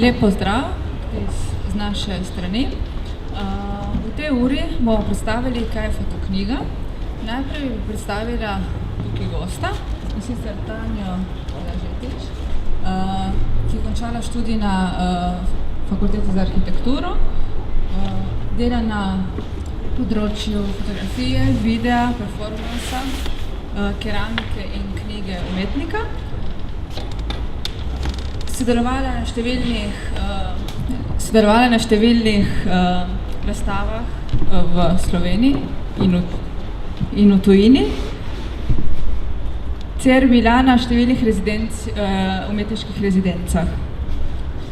Lep pozdrav z naše strani. V tej uri bomo predstavili, kaj je fotoknjiga. Najprej bi predstavila tukaj gosta, in sicer Tanjo Lažetič, ki je končala študij na Fakulteti za arhitekturo, dela na področju fotografije, videa, performansa, keramike in knjige umetnika. Sodelovala na številnih razstavah v Sloveniji in v tujini, ter bila na številnih umetniških rezidencah.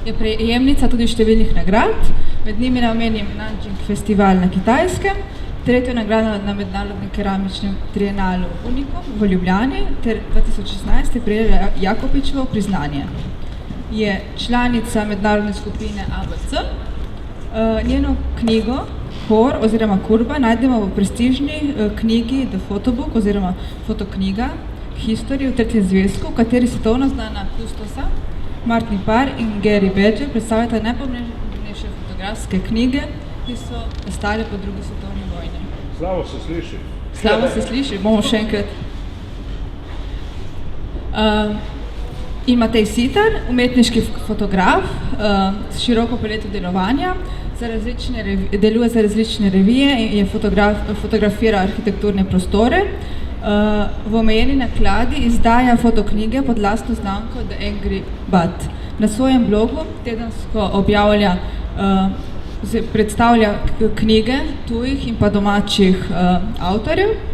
Je prejemnica tudi številnih nagrad, med njimi omenim Nanjing festival na Kitajskem, tretjo nagrado na mednarodnem keramičnem trienalu Unicum v Ljubljani, ter 2016 je prejela Jakopičevo priznanje. Je članica mednarodne skupine ABC. Njeno knjigo Kor oziroma Kurba najdemo v prestižni knjigi The Photobook oziroma Fotoknjiga History v tretjem zvezku, v kateri svetovno znana kustosa Martin Parr in Gary Badger predstavljata najpomembnejše fotografske knjige, ki so nastale po drugi svetovni vojni. Slavo se sliši. Slavo se sliši, bomo še enkrat. In Matej Sitar, umetniški fotograf s široko paleto delovanja, deluje za različne revije in fotografira arhitekturne prostore. V omejeni nakladi izdaja fotoknjige pod lastno znamko The Angry Bat. Na svojem blogu tedensko predstavlja knjige tujih in pa domačih avtorjev.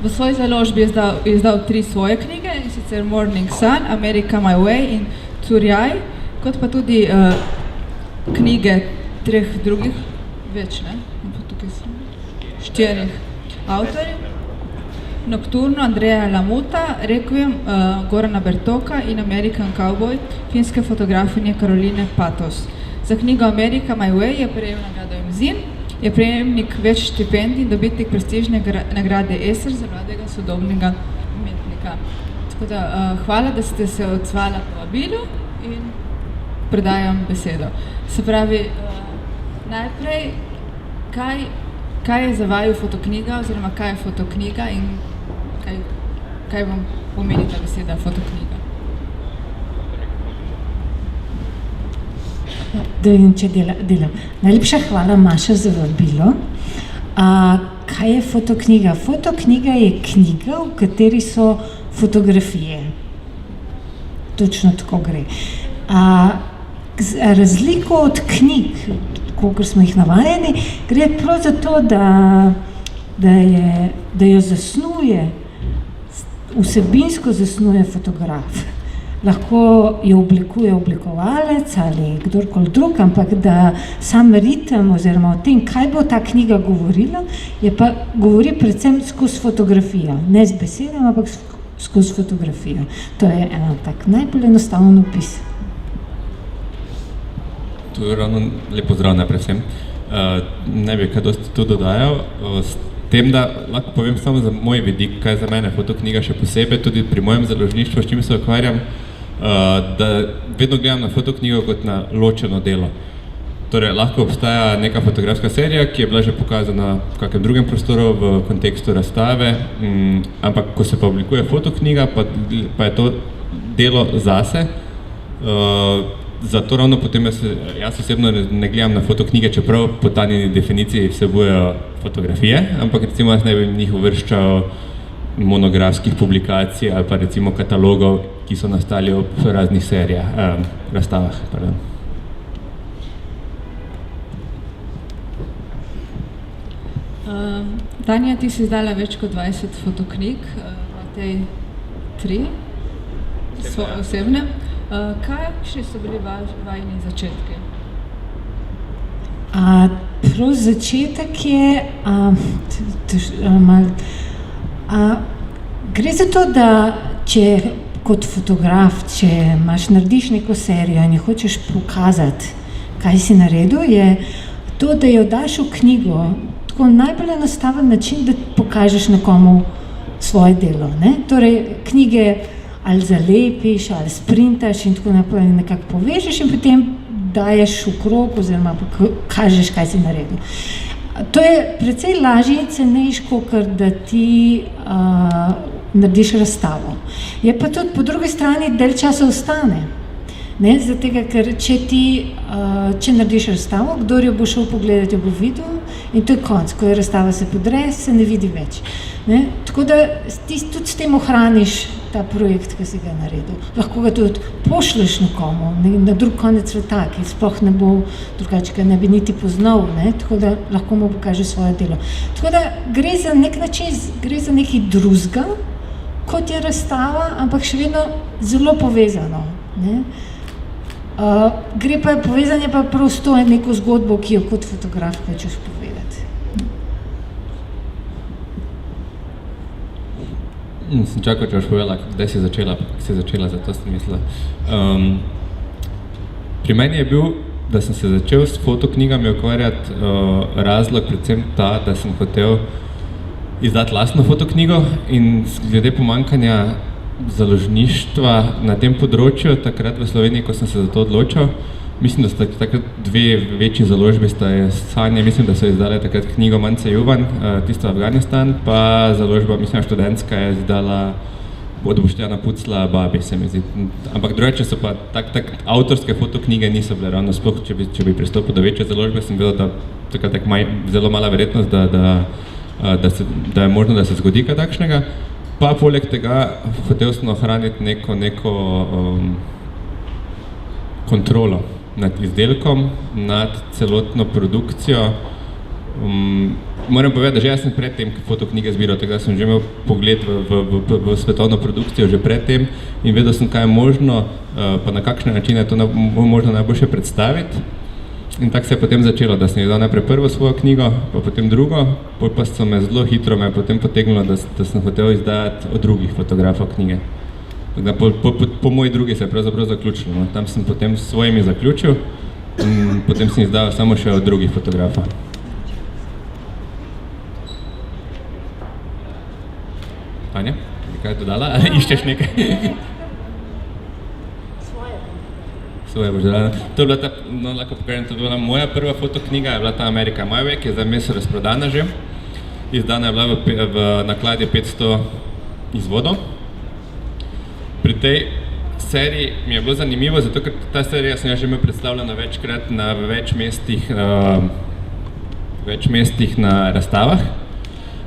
V svoji založbi je izdal 3 svoje knjige, in sicer Morning Sun, America My Way in Turjaj, kot pa tudi knjige 3 drugih, več, ne? Tukaj so 4 avtorjev. Nocturno Andreja Lamuta, Requiem Gorana Bertoka in American Cowboy finske fotografinje Caroline Patos. Za knjigo America My Way je prejel nagrado MZIN, je prejemnik več štipendij in dobitnik prestižne nagrade ESER za mladega sodobnega umetnika. Tako da, hvala, da ste se odzvala povabilu in predajam besedo. Se pravi, najprej, kaj je za vaju fotoknjiga oziroma kaj je fotoknjiga in kaj vam pomeni ta beseda fotoknjiga? Da vidim, če delam. Najlepša hvala, Maša, za vabilo. Kaj je fotoknjiga? Fotoknjiga je knjiga, v kateri so fotografije. Točno tako gre. Razliko od knjig, kolikor smo jih navajeni, gre prav za to, da jo zasnuje, vsebinsko zasnuje fotograf. Lahko jo oblikuje oblikovalec ali kdorkoli drug, ampak da sam ritem oziroma o tem, kaj bo ta knjiga govorila, pa govori predvsem skozi fotografijo. Ne z besedami, ampak skozi fotografijo. To je tak najbolj enostaven opis. To je ravno lep pozdrav najprej vsem. Ne bi kaj dosti tu dodajal. S tem, da lahko povem samo za moj vidik, kaj je za mene fotoknjiga še posebej, tudi pri mojem založništvu, s čim se ukvarjam, da vedno gledam na fotoknjigo kot na ločeno delo. Torej, lahko obstaja neka fotografska serija, ki je bila že pokazana v kakem drugem prostoru v kontekstu razstave, ampak ko se pa oblikuje fotoknjiga, pa je to delo zase. Zato ravno potem jaz osebno ne gledam na fotoknjige, čeprav po ta njeni definiciji vsebujejo fotografije, ampak recimo jaz ne bi njih uvrščal monografskih publikacij ali pa recimo katalogov, ki so nastali ob raznih serijah, razstavah. Tanja, ti si izdala več kot 20 fotoknjig, Matej 3, osebne. Kakšni so bili vajini začetki? Prav začetek je gre za to, da če kot fotograf, če narediš neko serijo in jo hočeš pokazati, kaj si naredil, je to, da jo daš v knjigo, tako najbolj enostaven način, da pokažeš nekomu svoje delo, ne? Torej, knjige ali zalepiš, ali sprintaš in tako naprej nekako povežeš in potem daješ v krog oziroma kažeš, kaj si naredil. To je precej lažje in cenejško, kot da ti narediš razstavo. Je pa tudi po drugi strani del časa ostane. Ne, zato tega, ker če narediš razstavo, kdor jo bo šel pogledati, jo bo videl in to je konc. Ko je razstava se podre, se ne vidi več. Ne? Tako da ti tudi s tem ohraniš ta projekt, ki si ga naredil. Lahko ga tudi pošleš nekomu, na drug konec sveta, ki sploh ne bo drugače, ga ne bi niti poznal, ne? Tako da lahko mu pokaže svoje delo. Tako da gre za nek način, gre za nekaj drugega, kot je razstava, ampak še vedno zelo povezano. Ne? Gre pa povezanje pa prav s to neko zgodbo, ki jo kot fotograf hočeš povedati. Sem čakal, če boš povedala, kdaj si začela, zato sem mislila. Pri meni je bil, da sem se začel s fotoknjigami ukvarjati razlog predvsem ta, da sem hotel izdati lastno fotoknjigo in glede pomanjkanja založništva na tem področju, takrat v Sloveniji, ko sem se za to odločil. Mislim, da sta takrat dve večji založbi, sta Sanje, mislim, da so izdale takrat knjigo Mance Juvan, tisto Afganistan, pa založba, mislim, študentska je izdala od Boštjana Pucla Babi, se mi zdi. Ampak drugače so pa tak avtorske fotoknjige niso bile ravno, sploh če bi pristopil do večje založbe, sem vedel, da takrat zelo mala verjetnost, da je možno, da se zgodi kaj takšnega. Pa poleg tega hotel sem ohraniti neko kontrolo nad izdelkom, nad celotno produkcijo. Moram povedati, da že jaz sem pred tem fotoknjige zbiral, tako da sem že imel pogled v svetovno produkcijo že pred tem in vedel sem, kaj je možno, pa na kakšne načine je to možno najboljše predstaviti. In tako se je potem začelo, da sem izdal najprej prvo svojo knjigo, pa potem drugo, pa so me zelo hitro potem potegnilo, da sem hotel izdajati od drugih fotografov knjige. Po moji drugi se je pravzaprav zaključilo, no. Tam sem potem s svojimi zaključil in potem sem izdal samo še od drugih fotografov. Tanja, bi kaj dodala? Iščeš nekaj? Svoje boš dodala. To je bila ta, no lahko pokažem, to je bila moja prva fotoknjiga, je bila ta America My Way, ki je zdaj mes razprodana že. Izdana je bila v nakladi 500 izvodov. Pri tej seriji mi je bilo zanimivo, zato ker ta serija sem že imel predstavljena večkrat na več mestih na razstavah.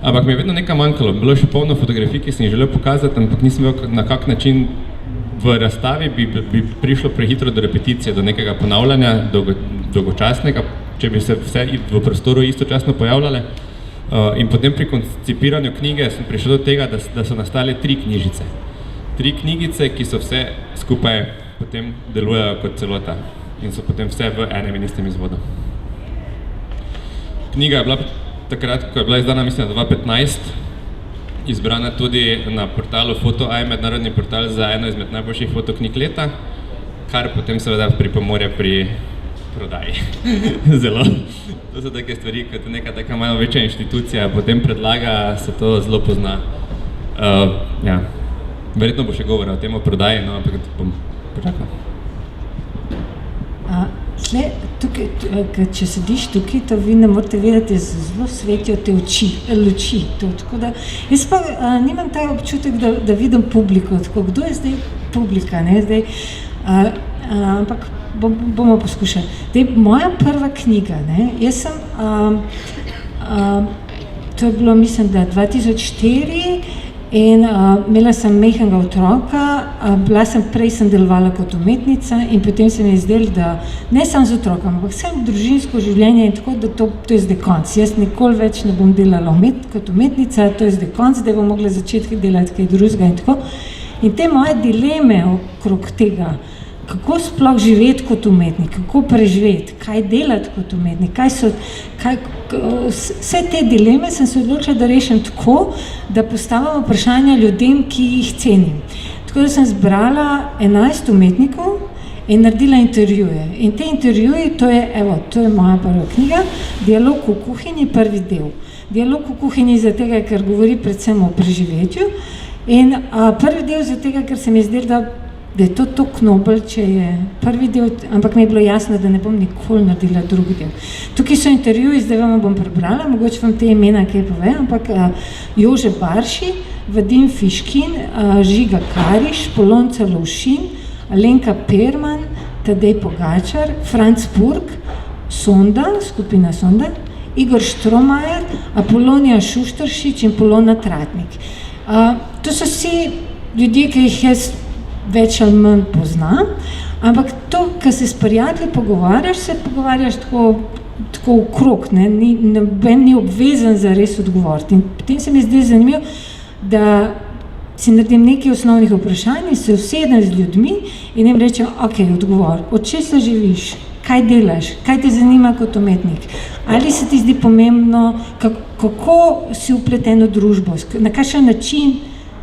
Ampak mi je vedno nekaj manjkalo. Bilo je še polno fotografij, ki sem jih želel pokazati, ampak nisem vedel, na kak način v razstavi bi prišlo prehitro do repeticije, do nekega ponavljanja, dolgočasnega, če bi se vse v prostoru istočasno pojavljale. In potem pri koncipiranju knjige sem prišel do tega, da so nastale 3 knjižice. 3 knjigice, ki so vse skupaj potem delujejo kot celota in so potem vse v enem in istem izvodu. Knjiga je bila takrat, ko je bila izdana, mislim, 2015, izbrana tudi na portalu FotoEye, mednarodni portal za eno izmed najboljših fotoknjig leta, kar potem seveda pripomore pri prodaji. Zelo. To so take stvari, kot neka taka malo večja inštitucija potem predlaga, se to zelo pozna. Ja. Verjetno bo še govora o tem o prodaji, no, ampak bom počakal. Tukaj, če sediš tukaj, to vi ne morate vedeti, zelo svetijo te luči. Tako da, jaz pa nimam ta občutek, da vidim publiko, tako, kdo je zdaj publika, ne, zdaj, ampak bomo poskušali. Moja prva knjiga, ne, jaz sem, to je bilo, mislim, da 2004, in imela sem majhnega otroka, prej sem delovala kot umetnica in potem se mi je zdelo, da ne samo z otrokom, ampak vsem družinsko življenje in tako, da to je zdaj konc. Jaz nikoli več ne bom delala kot umetnica, to je zdaj konc, da bom mogla začeti delati kaj drugega in tako. In te moje dileme okrog tega, kako sploh živeti kot umetnik, kako preživeti, kaj delati kot umetnik, vse te dileme sem se odločila, da rešim tako, da postavim vprašanja ljudem, ki jih cenim. Tako da sem zbrala 11 umetnikov in naredila intervjuje. In te intervjuje, to je moja prva knjiga, Dialog v kuhinji, prvi del. Dialog v kuhinji zato, ker govori predvsem o preživetju in prvi del zato, ker se mi zdelo, da da je to nobel, če je prvi del, ampak mi je bilo jasno, da ne bom nikoli naredila drugi del. Tukaj so intervjuji, zdaj vam bom prebrala, mogoče vam te imena kaj pove, ampak Jože Barši, Vadim Fiškin, Žiga Kariš, Polonca Lovšin, Alenka Perman, Tadej Pogačar, Franc Purg, Sonda, skupina Sonda, Igor Štromajer, Apolonija Šuštaršič in Polona Tratnik. To so vsi ljudje, ki jih jaz več ali manj poznam, ampak to, ko se s prijatelji pogovarjaš, se pogovarjaš tako okrog, ne? Noben ni obvezen za res odgovoriti. In potem se mi zdi zanimivo, da si naredim nekaj osnovnih vprašanj in se usedem z ljudmi in jim rečem, ok, odgovor, od česa živiš, kaj delaš, kaj te zanima kot umetnik, ali se ti zdi pomembno, kako si vpleten v družbo, na kakšen način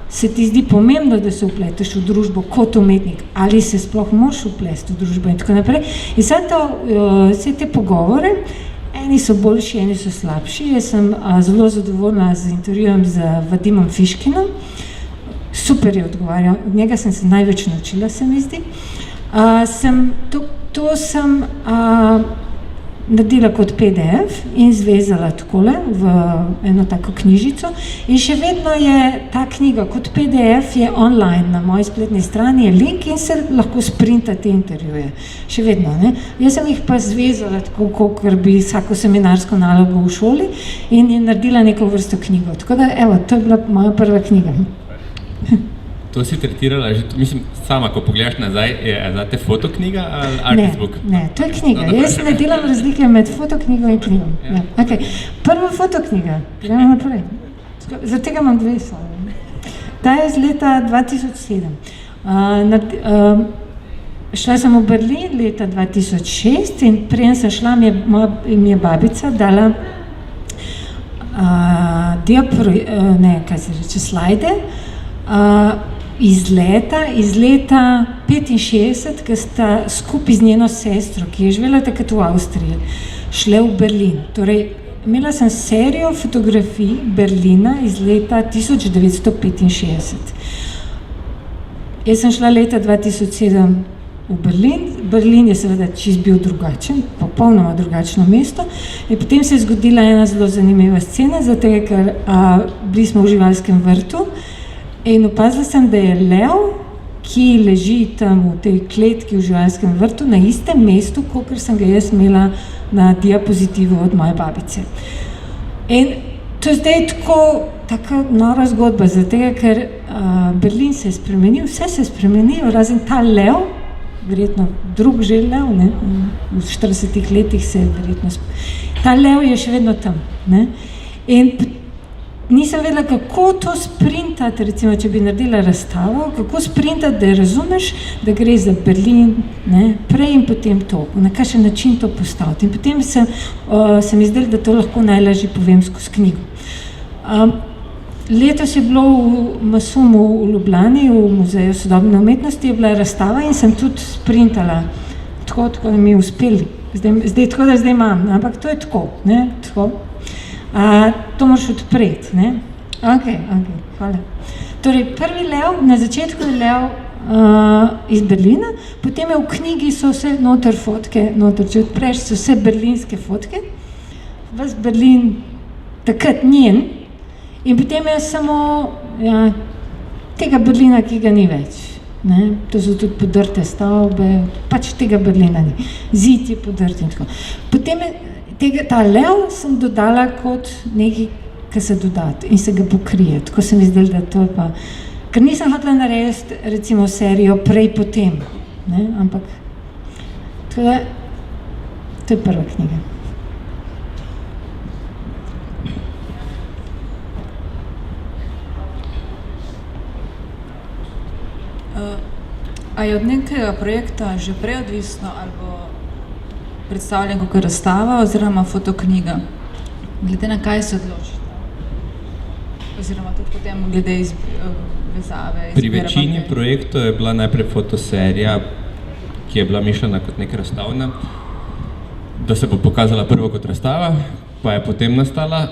se ti zdi pomembno, da se vpleteš v družbo kot umetnik, ali se sploh moraš vplesti v družbo in tako naprej. In vse te pogovore, eni so boljši, eni so slabši. Jaz sem zelo zadovoljna z intervjujem z Vadimom Fiškinom, super je odgovarjal, od njega sem se največ naučila, se mi zdi. To sem naredila kot PDF in zvezala takole v eno tako knjižico in še vedno je ta knjiga kot PDF je online na moji spletni strani, je link in se lahko sprinta te intervjuje. Še vedno, ne? Jaz sem jih pa zvezala tako, kakor bi vsako seminarsko nalogo v šoli in je naredila neko vrsto knjigo. Tako da, evo, to je bila moja prva knjiga. To si tretirala, že, mislim, sama, ko pogledaš nazaj, je zate fotoknjiga ali artist-book? Ne, to je knjiga. Jaz ne delam razlike med fotoknjigo in knjigo. Ja. Okay. Prva fotoknjiga, gremo naprej. Zaradi tega imam dve slovi. Ta je iz leta 2007. Šla sem v Berlin leta 2006 in preden sem šla, mi je babica dala slajde, iz leta 65, ki sta skupaj z njeno sestro, ki je živela takrat v Avstriji, šle v Berlin. Torej, imela sem serijo fotografij Berlina iz leta 1965. Jaz sem šla leta 2007 v Berlin. Berlin je seveda čisto bil drugačen, popolnoma drugačno mesto. In potem se je zgodila ena zelo zanimiva scena, zato ker bili smo v živalskem vrtu in opazila sem, da je lev, ki leži tam v tej kletki v živalskem vrtu na istem mestu, kakor sem ga jaz imela na diapozitivu od moje babice. In to je zdaj taka nora zgodba, zato ker Berlin se je spremenil, vse se je spremenilo, razen ta lev, verjetno drug že lev, ne? V 40 letih se je verjetno ta lev je še vedno tam, ne? In nisem vedela, kako to sprintati, recimo, če bi naredila razstavo, kako sprintati, da razumeš, da gre za Berlin, ne, prej in potem to, na kakšen način to postaviti. In potem se mi zdelo, da to lahko najlažje povem skozi knjigo. Letos je bilo v Masumu v Ljubljani, v Muzeju sodobne umetnosti, je bila razstava in sem tudi sprintala, tako da mi je uspeli. Tako da zdaj imam, ampak to je tako, ne, tako. To moraš odpreti, ne? Ok, hvala. Torej, prvi lev, na začetku je lev iz Berlina, potem je v knjigi so vse noter fotke, če odpreš, so vse berlinske fotke, ves Berlin takrat njen in potem je samo tega Berlina, ki ga ni več, ne? To so tudi podrte stavbe, pač tega Berlina ni, zid je podrt in tako. Potem je ta lev sem dodala kot nekaj, ki se dodati in se ga pokrije. Tako se mi zdelo, da to je pa... Ker nisem hotela narediti, recimo, serijo prej potem, ne? Ampak to je prva knjiga. A je od nekega projekta že prej odvisno ali predstavljen kot razstava oziroma fotoknjiga? Glede na kaj se odločite? Oziroma tudi potem glede vezave? Pri večini projektov je bila najprej fotoserija, ki je bila mišljena kot neka razstavna, da se bo pokazala prvo kot razstava, pa je potem nastala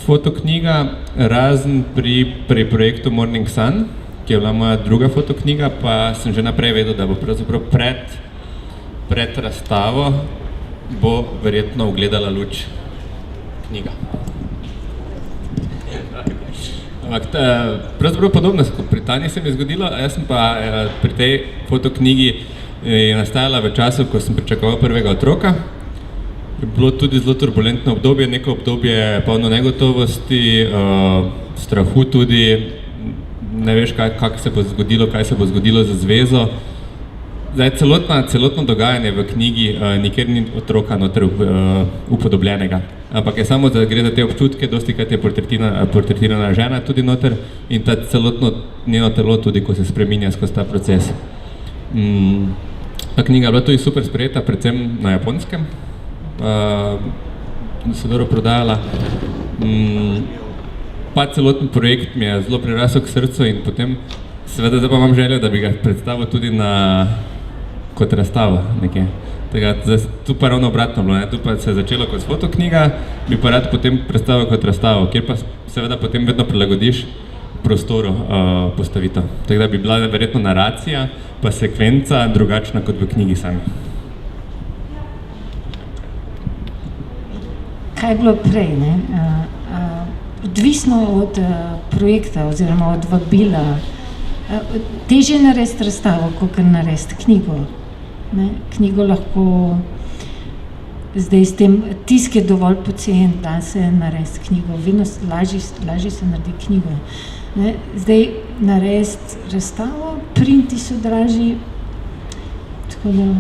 fotoknjiga, razen pri projektu Morning Sun, ki je bila moja druga fotoknjiga, pa sem že naprej vedel, da bo pravzaprav pred razstavo bo verjetno ugledala luč knjiga. Ampak pravzaprav podobno kot pri Tanji se mi je zgodilo, jaz sem pa pri tej fotoknjigi je nastajala v času, ko sem pričakoval prvega otroka. Je bilo tudi zelo turbulentno obdobje, neko obdobje polno negotovosti, strahu tudi, ne veš, kaj se bo zgodilo za zvezo. Zdaj, celotno dogajanje v knjigi nikjer ni otroka noter upodobljenega, ampak je samo, da gre za te občutke, dostikrat je portretirana žena tudi noter in ta celotno njeno telo tudi, ko se spreminja skozi ta proces. Ta knjiga je bila tudi super sprejeta, predvsem na Japonskem, se dobro prodajala. Pa celoten projekt mi je zelo prirasel k srcu in potem seveda zdaj pa imam željo, da bi ga predstavil tudi kot razstavo nekje. Tu pa ravno obratno bilo, tu pa se je začelo kot fotoknjiga, bi pa rad potem predstavil kot razstavo, kjer pa seveda potem vedno prilagodiš prostoru postavitev. Tako da bi bila verjetno naracija pa sekvenca drugačna kot v knjigi sami. Kaj je bilo prej, ne? Odvisno od projekta oziroma od vabila. Težje je narediti razstavo, kot narediti knjigo. Ne? Knjigo lahko, zdaj s tem tisk je dovolj pocen, da se narediti knjigo. Vedno lažje se naredi knjigo. Ne? Zdaj narediti razstavo, printi so dražji, tako da...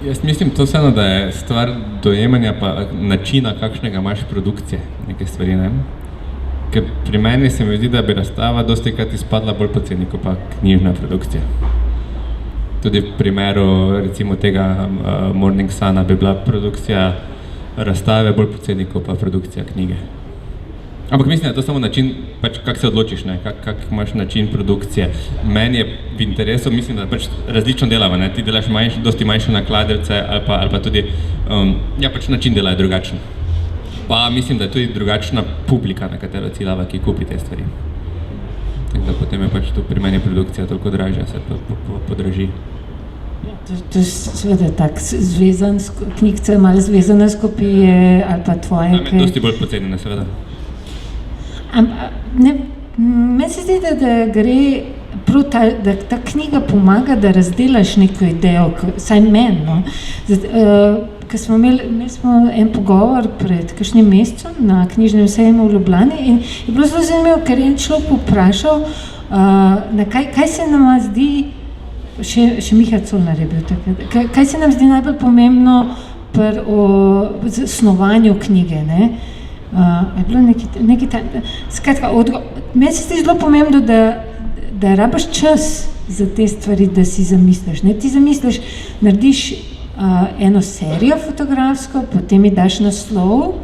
Jaz mislim to vseeno, da je stvar dojemanja pa načina, kakšnega imaš produkcije neke stvari, ne? Ker pri meni se mi zdi, da bi razstava dostikrat izpadla bolj poceni, kot pa knjižna produkcija. Tudi v primeru recimo tega Morning Suna bi bila produkcija razstave bolj poceni, kot pa produkcija knjige. Ampak mislim, da je to samo način, pač kak se odločiš, ne? Kak imaš način produkcije. Meni je v interesu, mislim, da pač različno delava, ne? Ti delaš dosti manjše nakladevce ali pa tudi, ja pač način dela je drugačen. Pa mislim, da je tudi drugačna publika, na katero ciljava, ki kupi te stvari. Tako da potem je pač tu pri meni produkcija toliko dražja, se podraži. To je seveda tak zvezan, knjigce malo zvezane s kopije ali pa tvoje, kaj... Tam je dosti bolj pocenjene, seveda. Meni se zdi, da gre prav da ta knjiga pomaga, da razdelaš neko idejo, saj meni, no. Ko smo imeli en pogovor pred kakšnim mesecem na knjižnem sejmu v Ljubljani in je bilo zelo zanimivo, ker je en človek vprašal, kaj se nam zdi, še Miha Colnar je bil takrat, kaj se nam zdi najbolj pomembno pri snovanju knjige, ne? Je bilo nekaj tam, skratka, meni se zdi zelo pomembno, da rabiš čas za te stvari, da si zamisliš, ne? Ti zamisliš, narediš eno serijo fotografsko, potem ji daš naslov,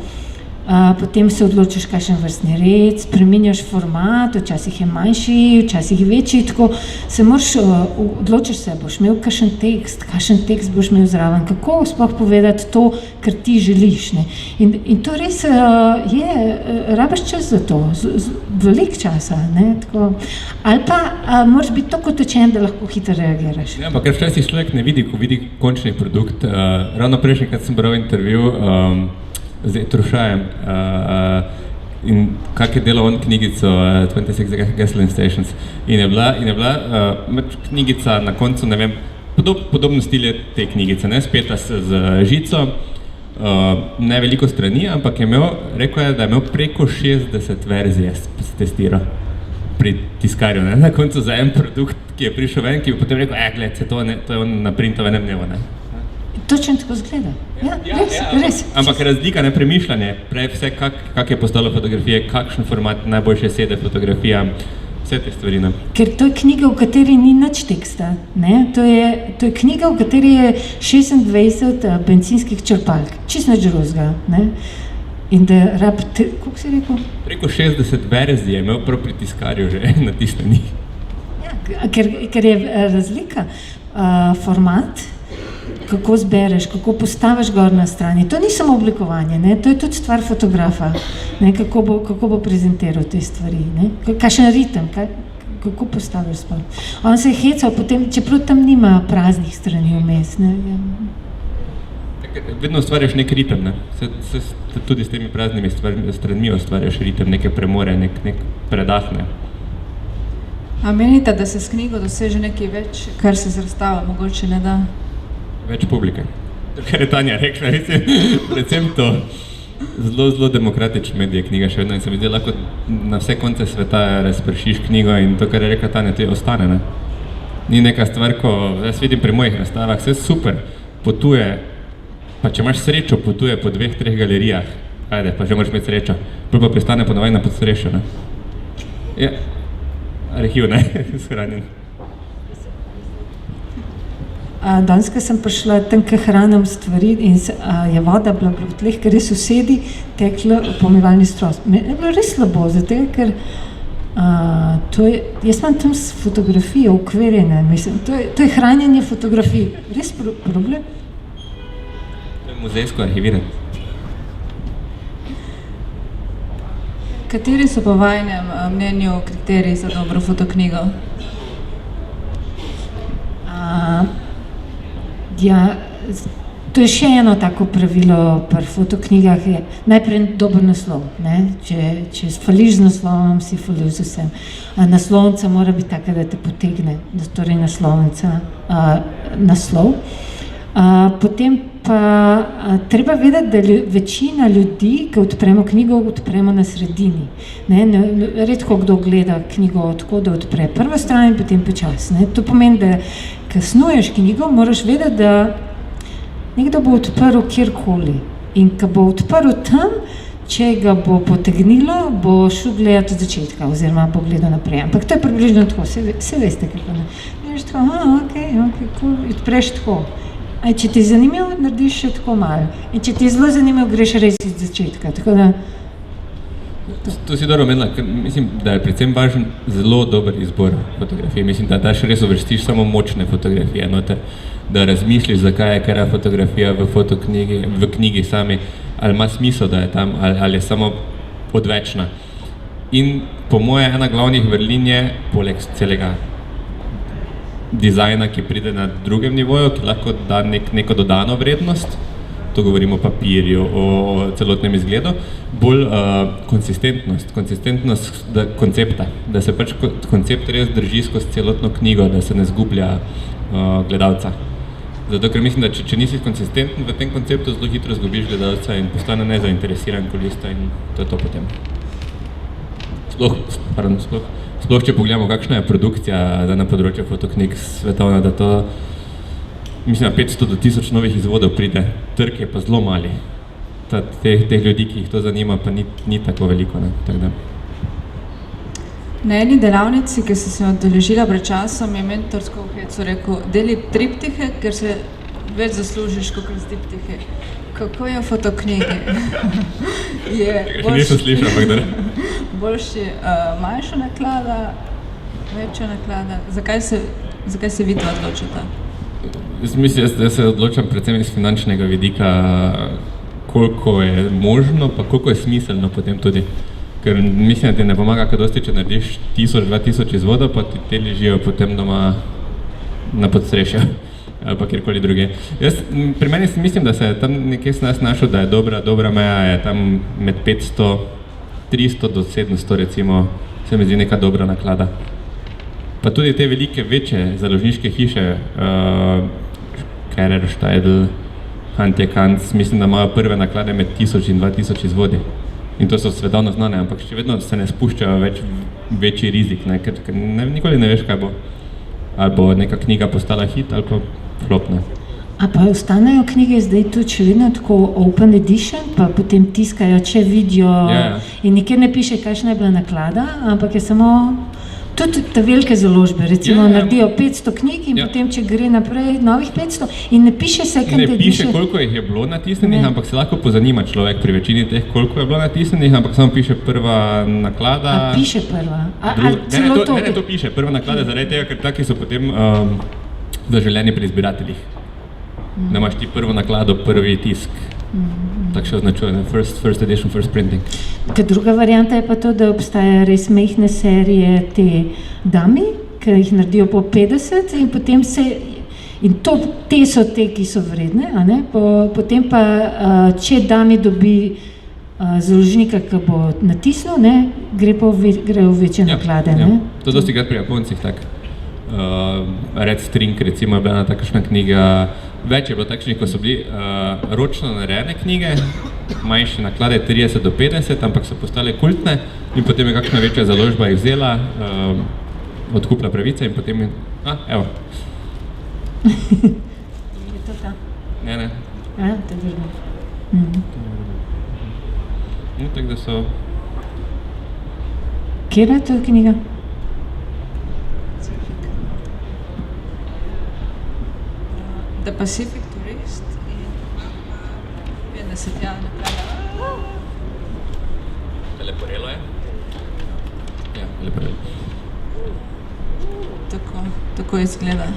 potem se odločiš, kakšen vrstni red, spreminjaš format, včasih je manjši, včasih je večji, tako se odločiš se, boš imel kakšen tekst boš imel zraven, kako sploh povedati to, kar ti želiš, ne. In to res rabiš čas za to, veliko časa, ne, tako. Ali pa moraš biti tako točen, da lahko hitro reagiraš. Ja, ampak ker včasih človek ne vidi, ko vidi končni produkt. Ravno prejšnjikrat sem bral intervju z Trušajem in kak je delal on knjigico 26 Gasoline Stations in je bila knjigica na koncu, ne vem, podobno stil je te knjigice, ne, speta z žico, ne veliko strani, ampak rekel je, da je imel preko 60 verzij testiral pri tiskarju, ne, na koncu za en produkt, ki je prišel ven, ki bi potem rekel, gled, to je on na printovanem dnevu, ne. Točno tako zgleda. Ja, res. Ampak razlika, ne, premišljanje, prej vse, kak je postalo fotografije, kakšen format najboljše sede fotografija, vse te stvari, ne. Ker to je knjiga, v kateri ni nič teksta, ne, to je knjiga, v kateri je 26 bencinskih črpalk, čisto nič drugega, ne. In da koliko si rekel? Preko 60 verzij je imel prav pri tiskarju že na tisteni. Ja, ker je razlika, format, kako zbereš, kako postaviš gor na strani. To ni samo oblikovanje, ne? To je tudi stvar fotografa, ne? Kako bo prezentiral te stvari, ne? Kakšen ritem, kako postaviš spol. On se je hecal potem, čeprav tam nima praznih strani vmes, ne? Vedno ustvarjaš nek ritem, ne? Tudi s temi praznimi stranmi ustvarjaš ritem, neke premore, nek predah, ne? A menite, da se s knjigo doseže nekaj več, kar se z razstavo mogoče ne da? Več publike. Kar je Tanja rekla, predvsem to. Zelo demokratičen medij je knjiga še vedno in se mi zdi, lahko na vse konce sveta razpršiš knjigo in to, kar je rekla Tanja, to je ostane, ne? Ni neka stvar, ko jaz vidim pri mojih razstavah, vse super, potuje, pa če imaš srečo, potuje po 2-3 galerijah, ajde, pa že moraš imeti srečo, pa pristane ponovadi na podstrešju, ne? Ja, arhiv, ne, shranjen. Danes, ko sem prišla tam, ko hranim stvari in je voda bila v tleh, ker je sosedi tekla pomivalni stroj. Je bilo res slabo, zato ker jaz imam tam fotografije ukverjene, mislim, to je hranjenje fotografij, res problem. To je muzejsko arhiviranje. Kateri so po vajinem mnenju kriteriji za dobro fotoknjigo? Ja, to je še eno tako pravilo pri fotoknjigah, je najprej dober naslov, ne? Če fališ z naslovom, si falil z vsem. Naslovnica mora biti taka, da te potegne, torej naslovnica, naslov. Potem pa treba vedeti, da večina ljudi, ki odpremo knjigo, odpremo na sredini. Redko kdo gleda knjigo tako, da odpre prvo stran in potem počas. To pomeni, da ko snuješ knjigo, moraš vedeti, da nekdo bo odprl kjerkoli. In ko bo odprl tam, če ga bo potegnilo, bo šel gledati od začetka oziroma bo gledal naprej. Ampak to je približno tako, vse veste, kako ne. Veš tako, ok, cool, odpreš tako. Če ti je zanimivo, narediš še tako malo. In če ti je zelo zanimivo, greš res iz začetka. Tako da... To si dobro omenila, ker mislim, da je predvsem važen zelo dober izbor fotografije. Mislim, da daš res uvrstiš samo močne fotografije, da razmišljiš, zakaj je kera fotografija v knjigi sami, ali ima smisel, da je tam, ali je samo odvečna. In po moje ena glavnih vrlin je, poleg celega dizajna, ki pride na drugem nivoju, ki lahko da neko dodano vrednost, to govorimo o papirju, o celotnem izgledu, bolj konsistentnost koncepta, da se pač koncept res drži skozi celotno knjigo, da se ne zgublja gledalca. Zato, ker mislim, da če nisi konsistenten v tem konceptu, zelo hitro zgubiš gledalca in postane nezainteresiran kolista in to je to potem. Sploh, če pogledamo, kakšna je produkcija na področju fotoknjig svetovna, da to, mislim, 500 do 1000 novih izvodov pride, trg je pa zelo mali. Teh ljudi, ki jih to zanima, pa ni tako veliko, ne, tako da. Na eni delavnici, ki sem se odeležila pred časom, je mentor tako v hecu rekel, deli triptihe, ker se več zaslužiš, kot z diptihe. Kako je v fotoknjigi? Nisem slišal, ampak da. Boljši manjša naklada, večja naklada. Zakaj se vi to odločite? Jaz se odločam predvsem iz finančnega vidika, koliko je možno, pa koliko je smiselno potem tudi. Ker mislim, da ti ne pomaga, kaj dosti, če narediš 1000-2000 izvodov, pa ti te ležijo potem doma na podstrešju ali pa kjerkoli druge. Pri meni mislim, da se je tam nekje našel, da je dobra meja, je tam med 300 do 700 recimo, se mi zdi neka dobra naklada. Pa tudi te velike, večje založniške hiše, Kerer, Steidl, Hantje Kanz, mislim, da imajo prve naklade med 1000 in 2000 izvodi. In to so svetovno znane, ampak še vedno se ne spuščajo večji rizik, ne? Ker nikoli ne veš, kaj bo. Ali bo neka knjiga postala hit, ali pa flopna. A pa ostanejo knjige zdaj tudi še vedno tako open edition, pa potem tiskajo, če vidijo in nikjer ne piše, kakšna je bila naklada, ampak je samo tudi te velike založbe, recimo naredijo 500 knjig in potem, če gre naprej, novih 500 in ne piše second edition. Ne piše, koliko jih je bilo natisnenih, ampak se lahko pozanima človek pri večini teh, koliko je bilo natisnenih, ampak samo piše prva naklada. A piše prva? Ne, to piše, prva naklada zaradi tega, ker taki so potem zaželeni pri izbirateljih. Da imaš ti prvo naklado, prvi tisk. Tako še označuje, ne? First edition, first printing. Druga varianta je pa to, da obstajajo res majhne serije te dami, ki jih naredijo po 50 in potem te so te, ki so vredne, a ne? Potem pa, če dami dobi založnika, ki bo natisnil, ne, grejo v večje naklade. Ja. Ne? To dosti krat pri Japoncih tak. Red String, recimo, je bila ena takšna knjiga, več je bilo takšnih, ko so bili ročno narejene knjige, manjše naklade 30 do 50, ampak so postale kultne in potem je kakšna večja založba jih vzela, odkupila pravice in potem evo. Je to ta? Ne. Ja, to je drugo. No, tako da so... Kje je to knjiga? The Pacific Tourist in 50 naklada. Leporelo je? Ja, Leporelo. Tako izgleda.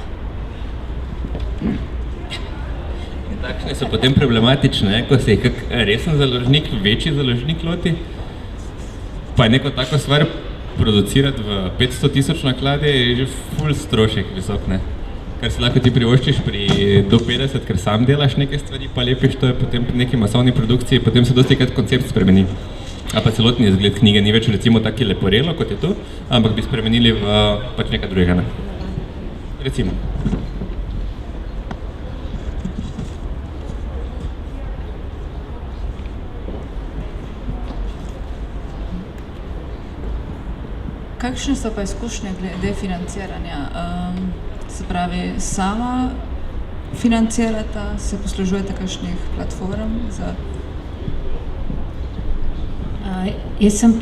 Takšne so potem problematične, ko se je kak resen založnik, večji založnik loti, pa je neko tako stvar producirati v 500 000 naklade je že ful strošek visok, ne? Kar si lahko ti privoščiš do 50, ker sam delaš neke stvari, pa lepiš to je potem pri neki masovni produkciji, potem se dosti krat koncept spremeni. A pa celotni izgled knjige ni več recimo taki Leporelo, kot je tu, ampak bi spremenili v pač nekaj drugega, ne? Recimo. Kakšne so pa izkušnje glede financiranja? Se pravi, sama financirata, se poslužujete kakšnih platform za... Jaz sem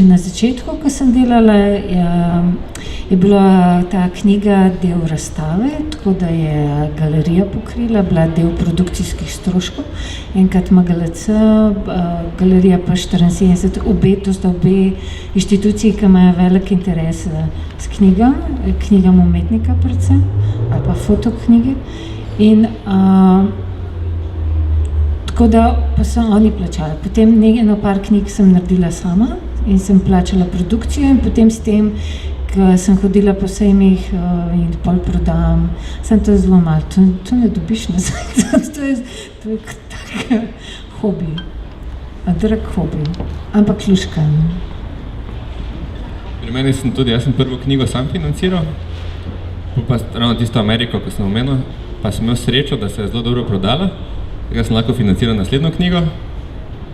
na začetku, ko sem delala, je bila ta knjiga del razstave, tako da je galerija pokrila, bila del produkcijskih stroškov. Enkrat MGLC, galerija pa 74, to sta obe inštituciji, ki imajo velik interes s knjigam umetnika predvsem, ali pa fotoknjige. In tako da pa so oni plačali. Potem eno par knjig sem naredila sama in sem plačala produkcijo in potem s tem, ko sem hodila po sejmih in pol prodam, sem to zelo malo, to ne dobiš nazaj, to je tak hobi, drag hobi, ampak luškan. Pri meni jaz sem prvo knjigo sam financiral, pa ravno tisto Ameriko, ko sem omenil, pa sem imel srečo, da se je zelo dobro prodala. Tega sem lahko financiral naslednjo knjigo.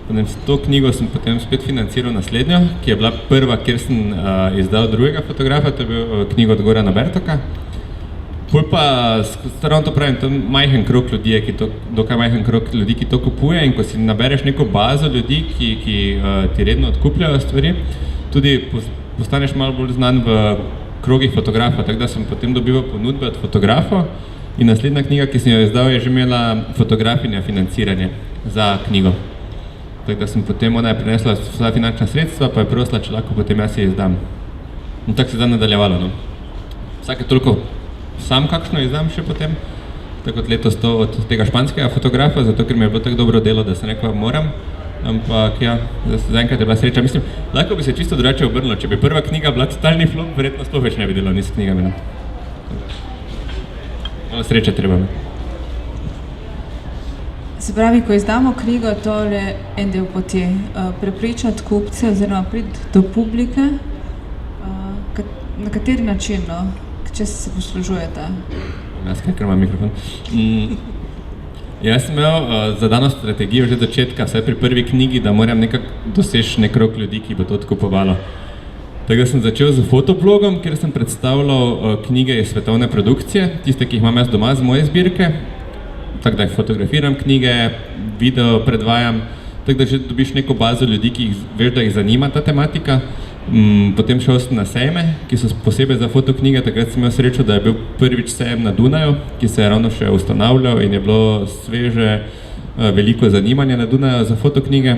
Potem s to knjigo sem potem spet financiral naslednjo, ki je bila prva, kjer sem izdal drugega fotografa, to je bil knjigo od Gorana Bertoka. Pol pa, ravno to pravim, to je majhen krog ljudi, dokaj majhen krog ljudi, ki to kupuje in ko si nabereš neko bazo ljudi, ki ti redno odkupljajo stvari, tudi postaneš malo bolj znan v krogih fotografa, tako da sem potem dobival ponudbe od fotografov. In naslednja knjiga, ki sem jo izdal, je že imela fotografinja financiranje za knjigo. Tako da sem potem ona je prinesla vsa finančna sredstva, pa je prosila, če lahko potem jaz je izdam. In tako se je nadaljevalo, no. Vsake toliko sam kakšno izdam še potem, tako kot letos to od tega španskega fotografa, zato ker mi je bilo tako dobro delo, da sem rekel, moram. Ampak ja, zaenkrat je bila sreča. Mislim, lahko bi se čisto drugače obrnilo, če bi prva knjiga bila totalni flop, verjetno sploh več ne bi delal ni s knjigami, no. Malo sreče treba. Se pravi, ko izdamo knjigo, to je en del poti. Prepričati kupce oziroma priti do publike, na kateri način, no? Če se poslužujete? Jaz ker imam mikrofon. Jaz sem imel zadano strategijo že od začetka, vsaj pri prvi knjigi, da moram nekako doseči nek krog ljudi, ki bo to odkupovalo. Tako sem začel z fotoblogom, kjer sem predstavljal knjige iz svetovne produkcije, tiste, ki jih imam jaz doma z moje zbirke. Tako da jih fotografiram knjige, video predvajam, tako da že dobiš neko bazo ljudi, ki veš, da jih zanima ta tematika. Potem šel sem na sejme, ki so posebej za fotoknjige, takrat sem imel srečo, da je bil prvič sejem na Dunaju, ki se je ravno še ustanavljal in je bilo sveže veliko zanimanja na Dunaju za fotoknjige.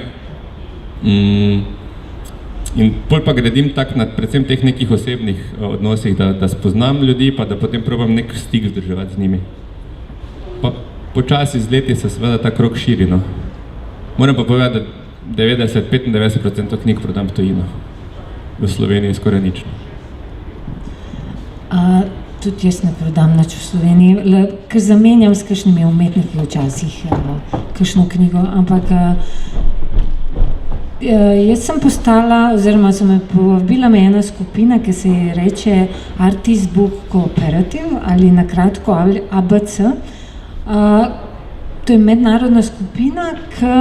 In pol pa gradim tako na predvsem teh nekih osebnih odnosih, da spoznam ljudi, pa da potem probam nek stik vzdrževati z njimi. Pa počasi z leti se seveda ta krog širi, no. Moram pa povedati, da 90-95% knjig prodam v tujino. V Sloveniji skoraj nič. Tudi jaz ne prodam nič v Sloveniji, ker zamenjam s kakšnimi umetniki včasih kakšno knjigo, ampak jaz sem postala, oziroma so me povabila ena skupina, ki se reče Artist Book Cooperative ali na kratko ABC. To je mednarodna skupina, ki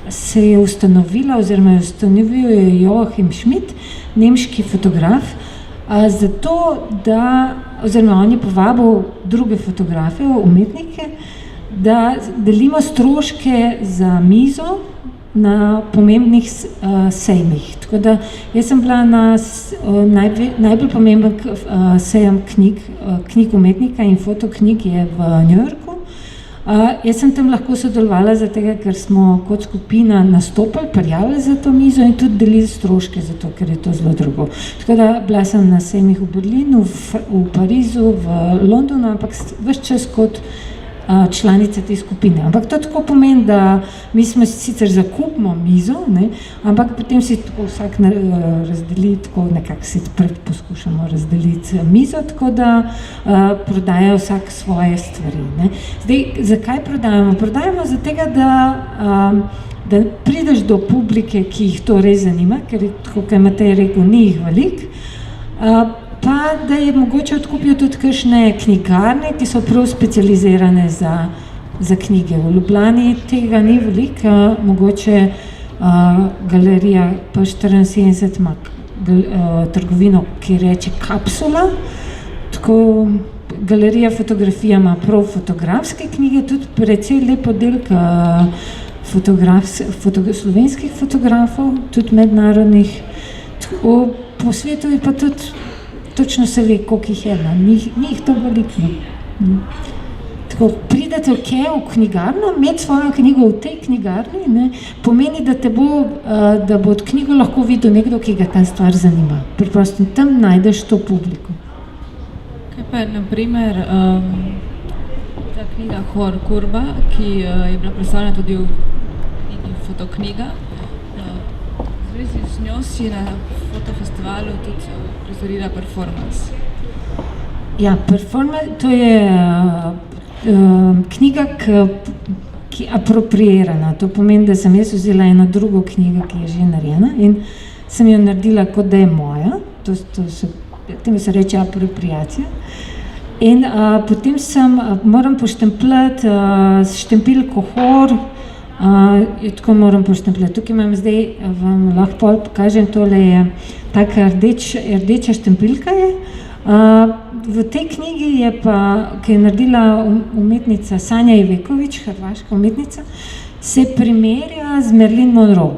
se je ustanovila, oziroma je ustanovil Joachim Schmidt, nemški fotograf, zato, da, oziroma on je povabil druge fotografe, umetnike, da delimo stroške za mizo na pomembnih sejmih. Tako da jaz sem bila na najbolj pomemben sejem knjig umetnika in fotoknjig je v New Yorku. Jaz sem tam lahko sodelovala zato, ker smo kot skupina nastopali, prijavili za to mizo in tudi delili stroške zato, ker je to zelo drago. Tako da bila sem na sejmih v Berlinu, v Parizu, v Londonu, ampak ves čas kot članica te skupine. Ampak to tako pomeni, da mi smo sicer zakupimo mizo, ne, ampak potem si tako vsak razdeli, tako nekako si poskušamo razdeliti mizo, tako da prodajajo vsak svoje stvari. Ne. Zdaj, zakaj prodajamo? Prodajamo zato, da prideš do publike, ki jih to res zanima, ker tako, kot Matej rekel, ni jih veliko, pa da je mogoče odkupijo tudi kakšne knjigarne, ki so prav specializirane za knjige. V Ljubljani tega ni veliko, mogoče galerija P74 ima trgovino, ki reče Kapsula, tako galerija Fotografija ima prav fotografske knjige, tudi precej lep oddelek slovenskih fotografov, tudi mednarodnih. Po svetu je pa tudi točno se ve, koliko jih je, ni jih to veliko. Tako, pridete v knjigarno, imeti svojo knjigo v tej knjigarni, ne, pomeni, da bo od knjigo lahko videl nekdo, ki ga ta stvar zanima. Preprosto tam najdeš to publiko. Kaj pa je, na primer, ta knjiga Hor Kurba, ki je bila predstavljena tudi v knjigi Fotoknjiga. V zvezi z njo si na fotofestivalu tudi prizorila performance. Ja, performance, to je knjiga, ki je apropriirana. To pomeni, da sem jaz vzela eno drugo knjigo, ki je že narejena in sem jo naredila, kot da je moja. Temu se reče apropriacija. In potem moram poštempljati s štempilko Hor, tako moram poštempljati. Tukaj imam zdaj, vam lahko pokažem, tole je taka rdeča štempilka je. V tej knjigi je pa, ki je naredila umetnica Sanja Iveković, hrvaška umetnica, se primerja z Marilyn Monroe.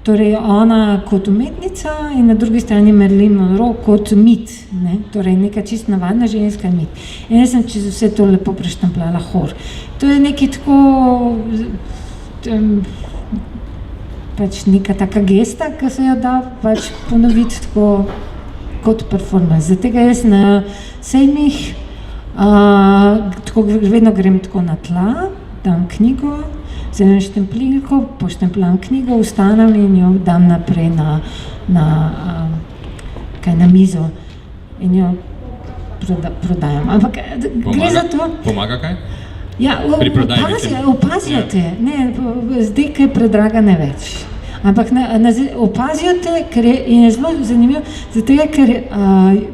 Torej ona kot umetnica in na drugi strani Marilyn Monroe kot mit, ne? Torej neka čist navadna ženska mit. In jaz sem čez vse to lepo preštempljala Hor. To je nekaj tako, pač neka taka gesta, ki se jo da pač ponoviti tako kot performance. Zato jaz na sejmih vedno grem tako na tla, dam knjigo, vzamem štemplilko, poštempljam knjigo, vstanem in jo dam naprej na mizo in jo prodajam. Ampak gre za to. Pomaga kaj? Ja, opazijo te. Ne, zdaj, kaj je predraga, ne več. Ampak opazijo te, in je zelo zanimivo, zato je, ker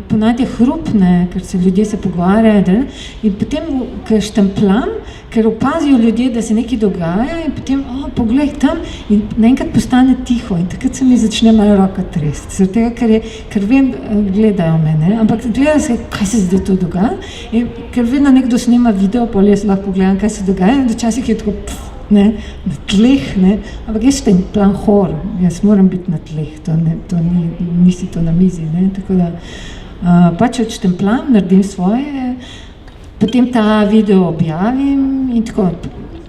ponavadi hrupne, ker se ljudje pogovarjajo, in potem, ker štempljam, ker opazijo ljudje, da se nekaj dogaja in potem, poglej tam in naenkrat postane tiho in takrat se mi začne malo roka tresti. Zato je, ker vem, gledajo me, ne? Ampak gledajo se, kaj se zdaj to dogaja, in ker vedno nekdo snema video, potem jaz lahko gledam, kaj se dogaja in včasih je tako ne, na tleh, ne, ampak jaz štempljam Hor, jaz moram biti na tleh, nisi to na mizi, ne, tako da pač odštempljam, naredim svoje, potem ta video objavim in tako.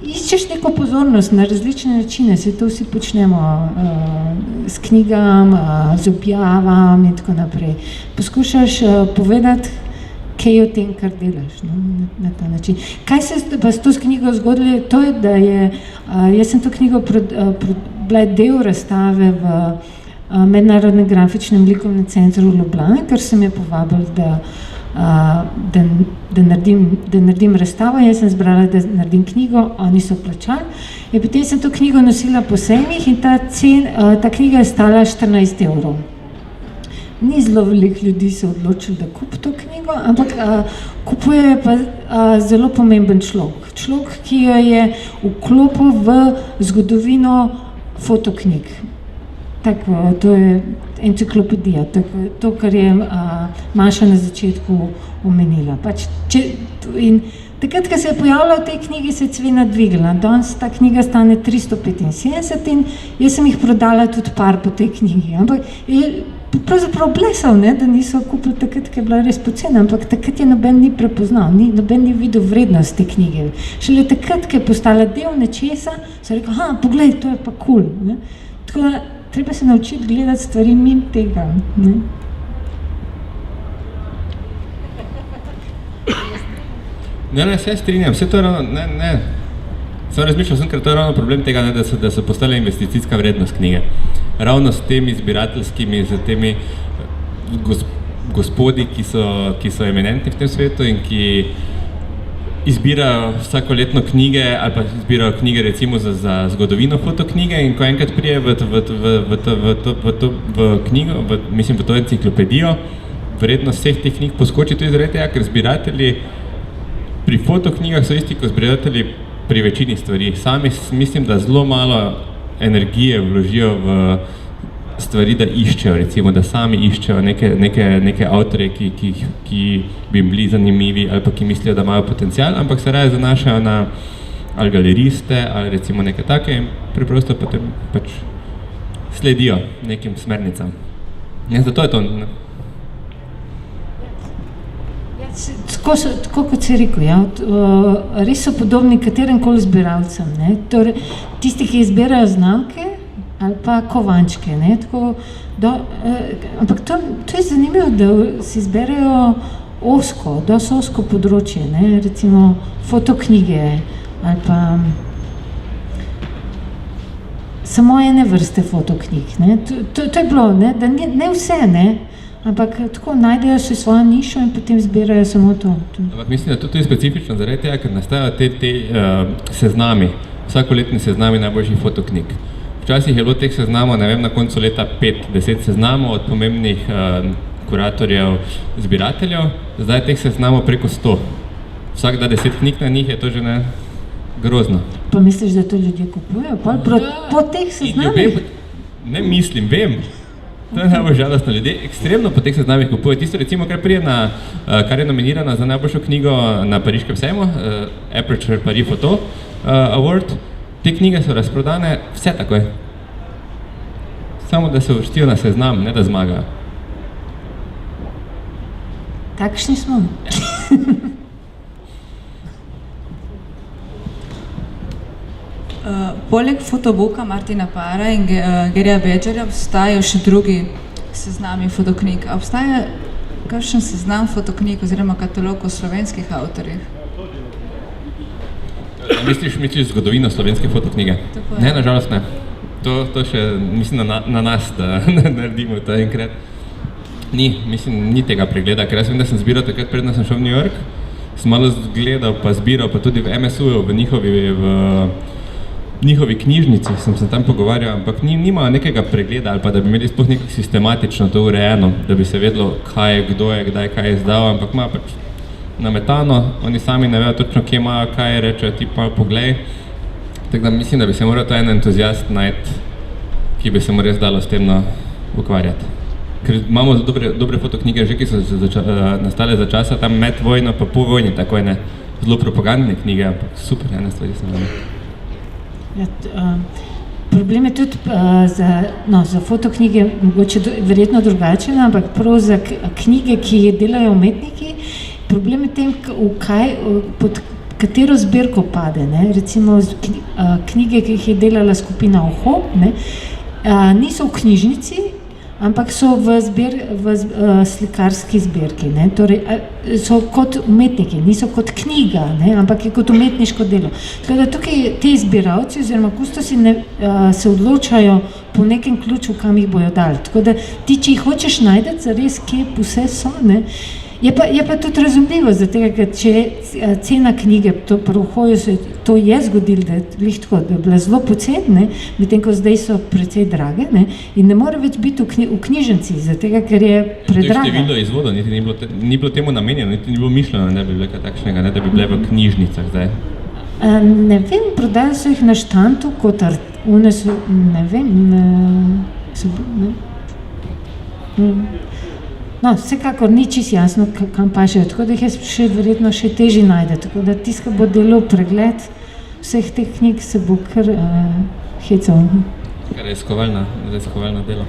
Iščeš neko pozornost na različne načine, se to vsi počnemo s knjigam, z objavam in tako naprej. Poskušaš povedati, kaj o tem, kar delaš, no, na ta način. Kaj se je pa s to knjigo zgodilo, to je, da je, jaz sem to knjigo bila del razstave v Mednarodnem grafičnem likovnem centru v Ljubljani, ker sem je povabil, da naredim razstavo, jaz sem zbrala, da naredim knjigo, oni so plačali. In potem sem to knjigo nosila po sejmih in ta knjiga je stala 14 €. Ni zelo veliko ljudi se odločili, da kupi to knjigo, ampak kupuje pa zelo pomemben človek. Človek, ki jo je vklopil v zgodovino fotoknjig. Tako, to je enciklopedija, to, kar je Maša na začetku omenila. In takrat, ko se je pojavila v tej knjigi, se je cena dvigla. Danes ta knjiga stane 375 in jaz sem jih prodala tudi par po tej knjigi. Ampak je pravzaprav blesal, ne, da niso kupili takrat, ko je bila res pocena, ampak takrat je noben ni prepoznal, noben ni videl vrednost te knjige. Šele takrat, ko je postala del nečesa, so rekel, poglej, to je pa cool. Ne. Tako da, treba se naučiti gledati stvari mimo tega. Ne? Ne, se strinjam, vse to je ravno, ne. Sam razmišljal sem, ker to je ravno problem tega, ne, da so postale investicijska vrednost knjige. Ravno s temi zbirateljskimi, z temi gospodi, ki so eminentni v tem svetu in ki izbirajo vsakoletno knjige ali pa izbirajo knjige recimo za zgodovino fotoknjige in ko enkrat prije v knjigo, mislim v to enciklopedijo, vrednost vseh teh knjig poskoči tudi zaradi tega, ker zbiratelji pri fotoknjigah so isti kot zbiratelji pri večini stvari. Sami mislim, da zelo malo energije vložijo v stvari, da iščejo, recimo, da sami iščejo neke avtorje, ki bi jim bili zanimivi ali pa ki mislijo, da imajo potencial, ampak se raje zanašajo na ali galeriste ali recimo neke take in preprosto potem pač sledijo nekim smernicam. In zato je to. Tako kot si rekel, ja, res so podobni kateremkoli zbiralcem. Ne? Torej, tisti, ki izbirajo znamke ali pa kovančke. Ne? Ampak to je zanimivo, da si izberejo dosti osko področje, ne? Recimo fotoknjige ali pa samo ene vrste fotoknjig. Ne? To je bilo, ne? Da ne vse, ne? Ampak tako najdejo si svojo nišo in potem zbirajo samo to. Ampak mislim, da to je specifično zaradi tega, ker nastajajo te seznami, vsakoletni seznami najboljših fotoknjig. Včasih je bilo teh seznamov, ne vem, na koncu leta 5-10 seznamov od pomembnih kuratorjev, zbirateljev, zdaj teh seznamov preko 100. Vsak da 10 knjig na njih, je to že ne grozno. Pa misliš, da to ljudje kupujejo? Po teh seznamih? Ne mislim, vem. To je najbolj žalostno. Ljudje ekstremno po teh seznamih kupujejo. Tisto recimo, kar je nominirana za najboljšo knjigo na Pariškem sejmu, Aperture Paris Photo Award, te knjige so razprodane vse takoj. Samo da se uvrstijo na seznam, ne da zmagajo. Takšni smo. Poleg fotobuka Martina Para in Gerija Bedžerja obstajajo še drugi seznami fotoknjig. Obstaja kakšen seznam fotoknjig oziroma katalog o slovenskih avtorjih? Misliš zgodovino slovenske fotoknjige? Ne, nažalost ne. To še mislim na nas, da naredimo to enkrat. Ni tega pregleda, ker jaz vem, da sem zbiral takrat, predno sem šel v New York, sem malo gledal pa zbiral, pa tudi v MSU-ju, v njihovi knjižnici sem se tam pogovarjal, ampak nimajo nekega pregleda ali pa da bi imeli sploh nekako sistematično to urejeno, da bi se vedelo, kaj je, kdo je, kdaj kaj je izdal, ampak ima pač nametano, oni sami ne vejo točno, kje imajo, kaj rečejo, ti pa poglej. Tako da mislim, da bi se moral to en entuzijast najti, ki bi se mu res dalo s tem ukvarjati. Ker imamo dobre fotoknjige že, ki so nastale za časa, tam med vojno pa po vojni, tako je ne, zelo propagandne knjige, ampak super, ene stvari sem vedel. Problem je tudi za fotoknjige mogoče verjetno drugačen, ampak prav za knjige, ki jih delajo umetniki, problem je tem, pod katero zbirko pade. Ne? Recimo knjige, ki jih je delala skupina Oho, ne? Niso v knjižnici, ampak so v slikarski zbirki, ne? Torej, so kot umetniki, niso kot knjiga, ne? Ampak je kot umetniško delo. Tako da tukaj ti zbiralci oziroma kustosi se odločajo po nekem ključu, kam jih bojo dali. Tako da ti, če jih hočeš najti, zares kje vse so, ne? Je pa tudi razumljivo, zato ker če cena knjige, to pri Uhoju se to je zgodilo, da je bila zelo poceni, medtem ko zdaj so precej drage, ne, in ne more več biti v knjižnici, zato ker je predraga. To je število izvodov, niti ni bilo temu namenjeno, niti ni bilo mišljeno, da bi bilo kaj takšnega, ne, da bi bile v knjižnicah zdaj. Ne vem, prodali so jih na štantu, kot one so, ne vem, No, vsekakor ni čisto jasno, kam pašejo, tako da jih je verjetno še težje najde, tako da tiska bo delal pregled vseh teh knjig, se bo kar hecal. Kar je raziskovalno delo.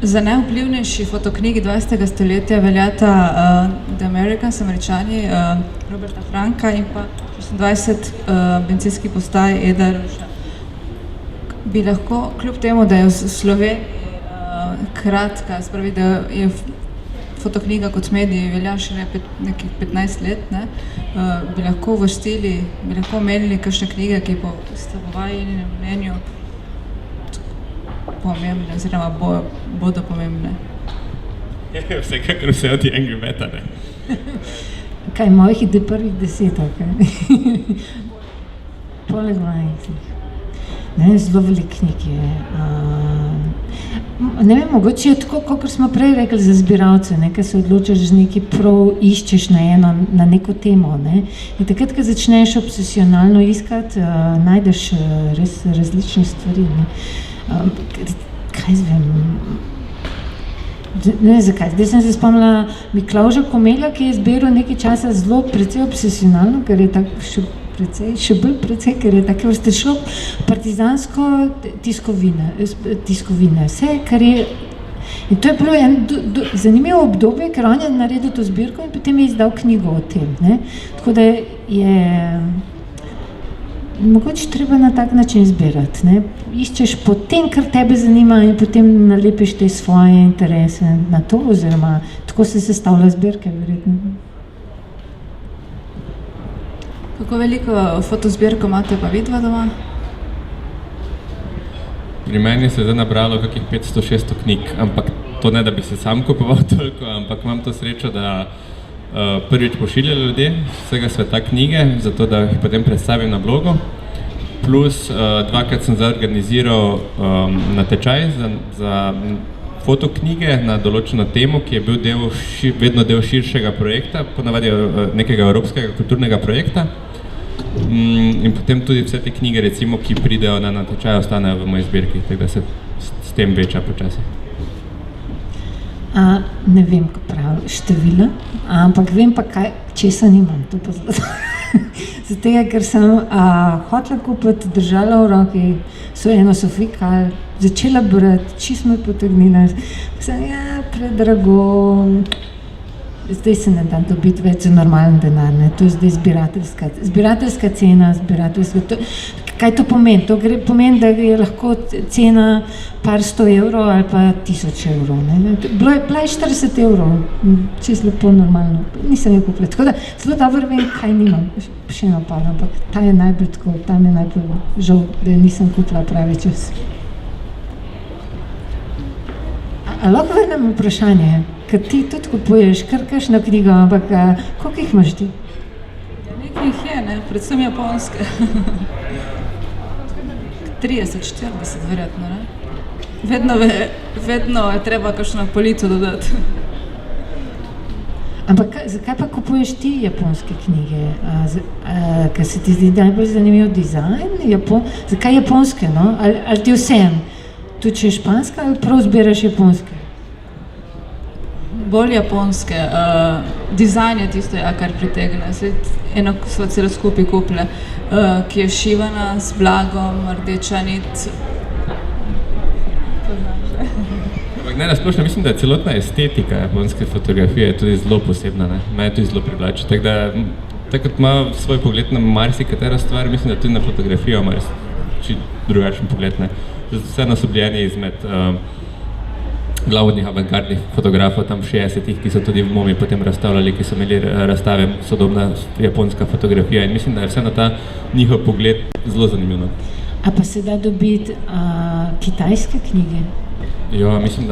Za najvplivnejši fotoknjigi 20. stoletja veljata The Americans, Američani, Roberta Franka in pa 26 bencinskih postaj Eda Roša. Bi lahko, kljub temu, da je v Sloveniji kratka, spravi, da je fotoknjiga kot medij velja še nekih 15 let, ne, bi lahko omenili kakšne knjige, ki po vsebovanju mnenju pomembne, oziroma bodo pomembne. Vsekakor vse od Angry Beta, ne. Kaj, mojih ide prvih 10, kaj? Poleg mojih. Ne, zelo velik knjig je. Ne vem, mogoče je tako, kot smo prej rekli za zbiralce, ne, ker se odločaš, že nekaj prav iščeš na neko temo, ne. In takrat, ko začneš obsesionalno iskati, najdeš res različne stvari, ne. Kaj zvem, ne vem zakaj, zdaj sem se spomnila Miklavža Komela, ki je zbiral nekaj časa zelo precej obsesionalno, ker je tako še bolj precej, ker je take vrste šlo partizansko tiskovine, vse, kar je, in to je bilo zanimivo obdobje, ker on je naredil to zbirko in potem je izdal knjigo o tem, ne, tako da je mogoče treba na tak način zbirati, ne, iščeš po tem, kar tebe zanima in potem nalepiš te svoje interese na to, oziroma tako se sestavlja zbirke, verjetno. Kako veliko fotozbirko imate pa vidva doma? Pri meni se je zdaj nabralo kakih 500-600 knjig, ampak to ne, da bi se sam kupoval toliko, ampak imam to srečo, da prvič pošiljajo ljudje vsega sveta knjige, zato da jih potem predstavim na blogu. Plus dvakrat sem zorganiziral natečaj za fotoknjige na določeno temo, ki je bil vedno del širšega projekta, ponavadi nekega evropskega kulturnega projekta. In potem tudi vse te knjige, recimo, ki pridejo na natečaj, ostanejo v moji zbirki, tako da se s tem veča počasi. Ne vem, ko pravi števila, ampak vem pa, česa nimam, to pa zato, ker sem hotela kupiti, držala v roki eno Sofikal, začela brati, čisto me potegnila, sem, predrago, zdaj se ne da dobiti več za normalen denar, ne, to je zdaj zbirateljska cena, kaj to pomeni? To pomeni, da je lahko cena par 100 evrov ali pa 1000 evrov, ne, bila je 40 evrov, čisto lepo normalno, nisem jo kupila, tako da zelo dobro vem, kaj nimam, še eno par, ampak ta je najbolj tako, tam je najbolj žal, da nisem kupila pravi čas. A lahko vrnem vprašanje, ker ti tudi kupuješ kar kakšno knjigo, ampak koliko jih imaš ti? Nekaj jih je, ne, predvsem japonske. 30-40 verjetno, ne? Vedno je treba kakšno polico dodati. Ampak zakaj pa kupuješ ti japonske knjige? Ker se ti zdi najbolj zanimiv dizajn? Zakaj japonske, no? Ali ti vsem? Tudi če je španska ali prav zbiraš japonske? Bolj japonske. Dizajn je tisto, kar pritegne. Eno sva celo skupaj kupila, ki je šivana z blagom, rdeča nit. Ampak ne, nasplošno mislim, da je celotna estetika japonske fotografije tudi zelo posebna, ne. Me tudi zelo privlači. Tako da, takrat ima svoj pogled na marsikatero stvar, mislim, da tudi na fotografijo ima drugačen pogled, ne. vse nas so bili eni izmed glavnih avantgardnih fotografov tam v 60-ih, ki so tudi v MoMI potem razstavljali, ki so imeli razstave sodobna japonska fotografija in mislim, da je vse na ta njihov pogled zelo zanimivo. A pa se da dobiti kitajske knjige? Jo, mislim,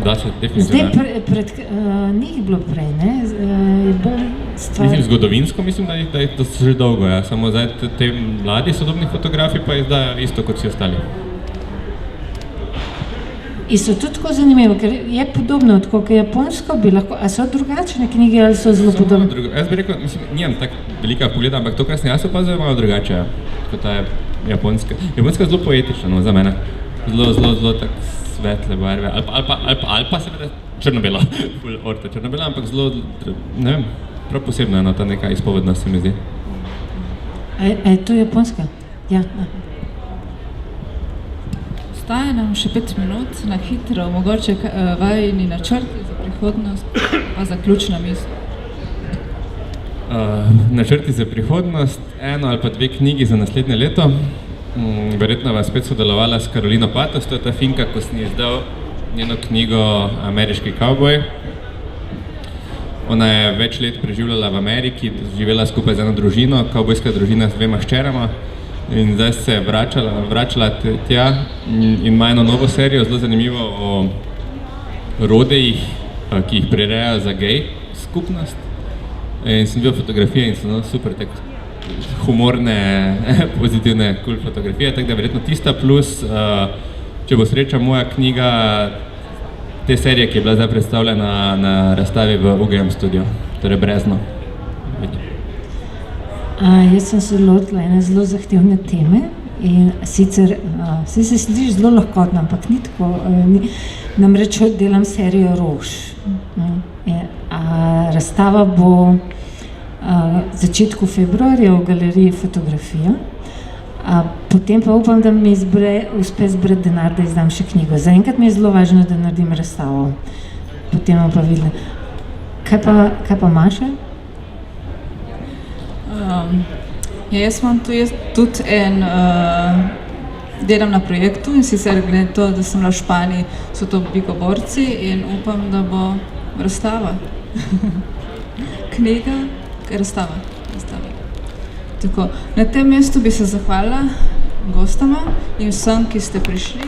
da se definitivno. Zdaj ni jih bilo prej, ne? Mislim, zgodovinsko mislim, da je to že dolgo, ja. Samo zdaj te mladi sodobni fotografi pa izdajo isto kot vsi ostali. In so tudi tako zanimivo, ker je podobno od kot japonsko, bi lahko, a so drugačne knjige ali so zelo podobne? Jaz bi rekel, mislim, nijem tak velika pogleda, ampak to, kar sem jaz opazil, je malo drugače, kot ta japonska. Japonska je zelo poetična, no, za mene. Zelo tak svetle barve, ali pa seveda črno-bela, full orte črno-bela, ampak zelo, ne vem, prav posebno eno ta neka izpovednost se mi zdi. A je to japonska? Ja. Ostaje nam še 5 minut, na hitro, mogoče vajini načrti za prihodnost, pa zaključna misel. Načrti za prihodnost, 1 ali pa 2 knjigi za naslednje leto. Verjetno vas spet sodelovala s Karolino Patos, to je ta Finka, ko sem izdal njeno knjigo Ameriški kavboj. Ona je več let preživljala v Ameriki, živela skupaj z eno družino, kavbojska družina s 2 hčerama. In zdaj se je vračala tja in ima eno novo serijo, zelo zanimivo o rodejih, ki jih prirejajo za gej skupnost. In sem bil fotografije in so super tak humorne, pozitivne, cool fotografije, tako da verjetno tista plus, če bo sreča, moja knjiga te serije, ki je bila zdaj predstavljena na razstavi v UGM studio, torej Brezno. Jaz sem se lotila ene zelo zahtevne teme in sicer se sliši zelo lahkotno, ampak ni tako. Namreč delam serijo rož. Razstava bo začetku februarja v galeriji Fotografija. Potem pa upam, da mi uspe zbrati denar, da izdam še knjigo. Zaenkrat mi je zelo važno, da naredim razstavo. Potem pa videla. Kaj pa Maša? Jaz imam tudi delam na projektu in sicer glede to, da sem bila v Španiji, so to bikoborci in upam, da bo razstava. Knjiga, razstava. Tako, na tem mestu bi se zahvalila gostama in vsem, ki ste prišli.